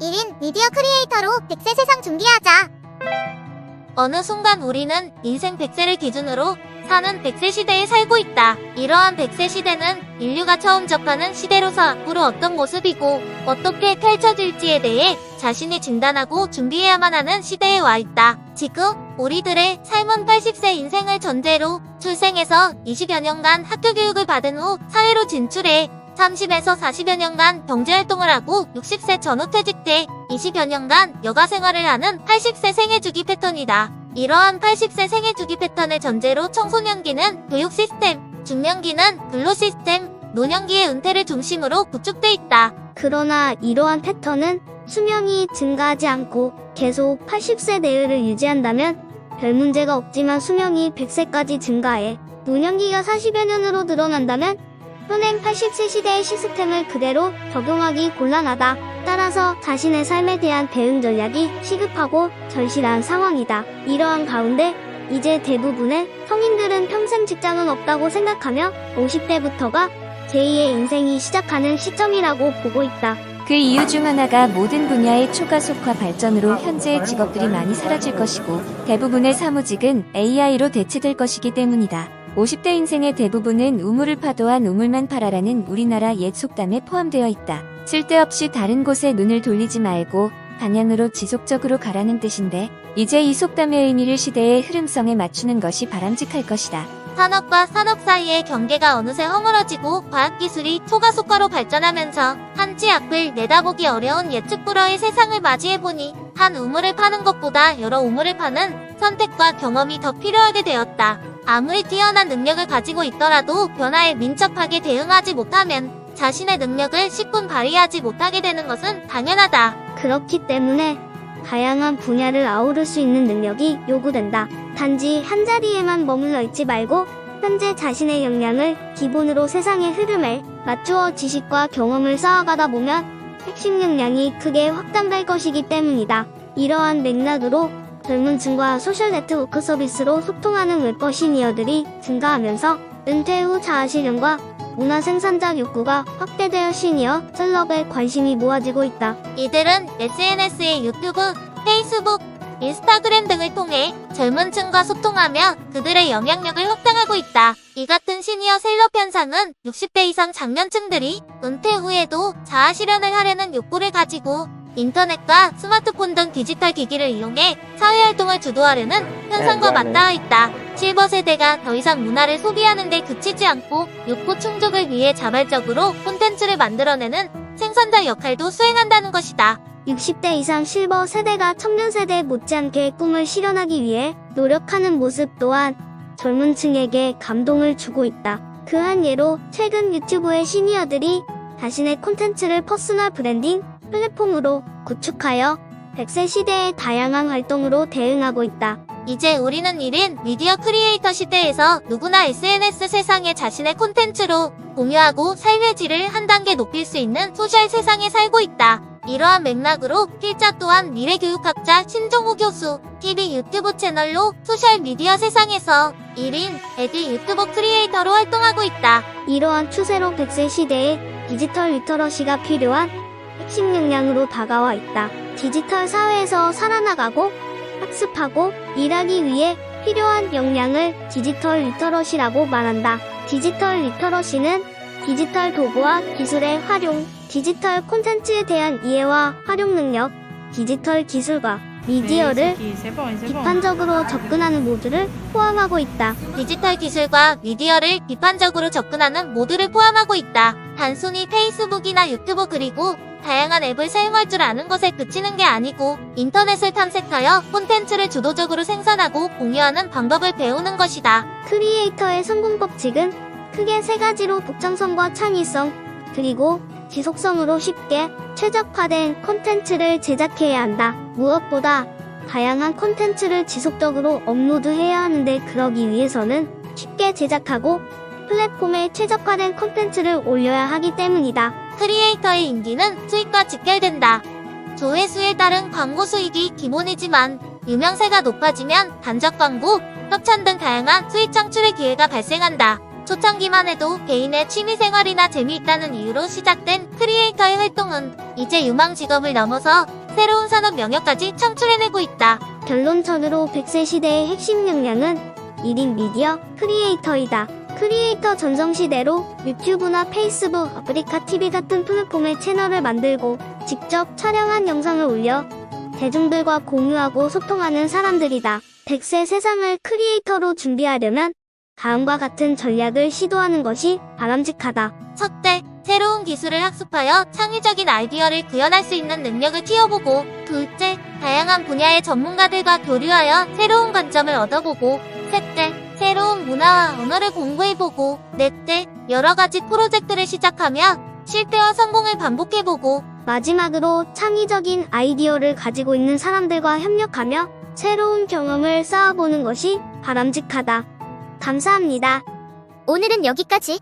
1인 미디어 크리에이터로 100세 세상 준비하자. 어느 순간 우리는 인생 100세를 기준으로 사는 100세 시대에 살고 있다. 이러한 100세 시대는 인류가 처음 접하는 시대로서 앞으로 어떤 모습이고 어떻게 펼쳐질지에 대해 자신이 진단하고 준비해야만 하는 시대에 와 있다. 지금 우리들의 삶은 80세 인생을 전제로 출생해서 20여 년간 학교 교육을 받은 후 사회로 진출해 30에서 40여 년간 경제활동을 하고 60세 전후 퇴직 때 20여 년간 여가 생활을 하는 80세 생애주기 패턴이다. 이러한 80세 생애주기 패턴을 전제로 청소년기는 교육 시스템, 중년기는 근로 시스템, 노년기의 은퇴를 중심으로 구축돼 있다. 그러나 이러한 패턴은 수명이 증가하지 않고 계속 80세 내외를 유지한다면 별 문제가 없지만 수명이 100세까지 증가해 노년기가 40여 년으로 늘어난다면 현행 80세 시대의 시스템을 그대로 적용하기 곤란하다. 따라서 자신의 삶에 대한 대응 전략이 시급하고 절실한 상황이다. 이러한 가운데 이제 대부분의 성인들은 평생 직장은 없다고 생각하며 50대부터가 제2의 인생이 시작하는 시점이라고 보고 있다. 그 이유 중 하나가 모든 분야의 초가속화 발전으로 현재의 직업들이 많이 사라질 것이고 대부분의 사무직은 AI로 대체될 것이기 때문이다. 50대 인생의 대부분은 우물을 파도한 우물만 팔아라는 우리나라 옛 속담에 포함되어 있다. 쓸데없이 다른 곳에 눈을 돌리지 말고 방향으로 지속적으로 가라는 뜻인데 이제 이 속담의 의미를 시대의 흐름성에 맞추는 것이 바람직할 것이다. 산업과 산업 사이의 경계가 어느새 허물어지고 과학기술이 초가속화로 발전하면서 한치 앞을 내다보기 어려운 예측 불허의 세상을 맞이해보니 한 우물을 파는 것보다 여러 우물을 파는 선택과 경험이 더 필요하게 되었다. 아무리 뛰어난 능력을 가지고 있더라도 변화에 민첩하게 대응하지 못하면 자신의 능력을 10분 발휘하지 못하게 되는 것은 당연하다. 그렇기 때문에 다양한 분야를 아우를 수 있는 능력이 요구된다. 단지 한자리에만 머물러 있지 말고 현재 자신의 역량을 기본으로 세상의 흐름에 맞추어 지식과 경험을 쌓아가다 보면 핵심 역량이 크게 확장될 것이기 때문이다. 이러한 맥락으로 젊은 층과 소셜 네트워크 서비스로 소통하는 웹거 시니어들이 증가하면서 은퇴 후 자아실현과 문화 생산자 욕구가 확대되어 시니어 셀럽에 관심이 모아지고 있다. 이들은 SNS의 유튜브, 페이스북, 인스타그램 등을 통해 젊은 층과 소통하며 그들의 영향력을 확장하고 있다. 이 같은 시니어 셀럽 현상은 60대 이상 장년층들이 은퇴 후에도 자아실현을 하려는 욕구를 가지고 인터넷과 스마트폰 등 디지털 기기를 이용해 사회활동을 주도하려는 현상과 맞닿아 있다. 실버 세대가 더 이상 문화를 소비하는 데 그치지 않고 욕구 충족을 위해 자발적으로 콘텐츠를 만들어내는 생산자 역할도 수행한다는 것이다. 60대 이상 실버 세대가 청년 세대 못지않게 꿈을 실현하기 위해 노력하는 모습 또한 젊은 층에게 감동을 주고 있다. 그 한 예로 최근 유튜브의 시니어들이 자신의 콘텐츠를 퍼스널 브랜딩 플랫폼으로 구축하여 100세 시대의 다양한 활동으로 대응하고 있다. 이제 우리는 1인 미디어 크리에이터 시대에서 누구나 SNS 세상에 자신의 콘텐츠로 공유하고 삶의 질을 한 단계 높일 수 있는 소셜 세상에 살고 있다. 이러한 맥락으로 필자 또한 미래교육학자 신종우 교수, TV 유튜브 채널로 소셜미디어 세상에서 1인 에디 유튜버 크리에이터로 활동하고 있다. 이러한 추세로 100세 시대에 디지털 리터러시가 필요한 핵심 역량으로 다가와 있다. 디지털 사회에서 살아나가고 학습하고 일하기 위해 필요한 역량을 디지털 리터러시라고 말한다. 디지털 리터러시는 디지털 도구와 기술의 활용, 디지털 콘텐츠에 대한 이해와 활용 능력, 디지털 기술과 미디어를 비판적으로 접근하는 모두를 포함하고 있다. 디지털 기술과 미디어를 비판적으로 접근하는 모두를 포함하고 있다. 단순히 페이스북이나 유튜브 그리고 다양한 앱을 사용할 줄 아는 것에 그치는 게 아니고 인터넷을 탐색하여 콘텐츠를 주도적으로 생산하고 공유하는 방법을 배우는 것이다. 크리에이터의 성공 법칙은 크게 세 가지로 독창성과 창의성, 그리고 지속성으로 쉽게 최적화된 콘텐츠를 제작해야 한다. 무엇보다 다양한 콘텐츠를 지속적으로 업로드해야 하는데 그러기 위해서는 쉽게 제작하고 플랫폼에 최적화된 콘텐츠를 올려야 하기 때문이다. 크리에이터의 인기는 수익과 직결된다. 조회수에 따른 광고 수익이 기본이지만 유명세가 높아지면 간접 광고, 협찬 등 다양한 수익 창출의 기회가 발생한다. 초창기만 해도 개인의 취미생활이나 재미있다는 이유로 시작된 크리에이터의 활동은 이제 유망 직업을 넘어서 새로운 산업 영역까지 창출해내고 있다. 결론적으로 100세 시대의 핵심 역량은 1인 미디어 크리에이터이다. 크리에이터 전성시대로 유튜브나 페이스북, 아프리카 TV 같은 플랫폼의 채널을 만들고 직접 촬영한 영상을 올려 대중들과 공유하고 소통하는 사람들이다. 100세 세상을 크리에이터로 준비하려면 다음과 같은 전략을 시도하는 것이 바람직하다. 첫째, 새로운 기술을 학습하여 창의적인 아이디어를 구현할 수 있는 능력을 키워보고, 둘째, 다양한 분야의 전문가들과 교류하여 새로운 관점을 얻어보고, 셋째, 새로운 문화와 언어를 공부해보고, 넷째, 여러 가지 프로젝트를 시작하며 실패와 성공을 반복해보고, 마지막으로 창의적인 아이디어를 가지고 있는 사람들과 협력하며 새로운 경험을 쌓아보는 것이 바람직하다. 감사합니다. 오늘은 여기까지.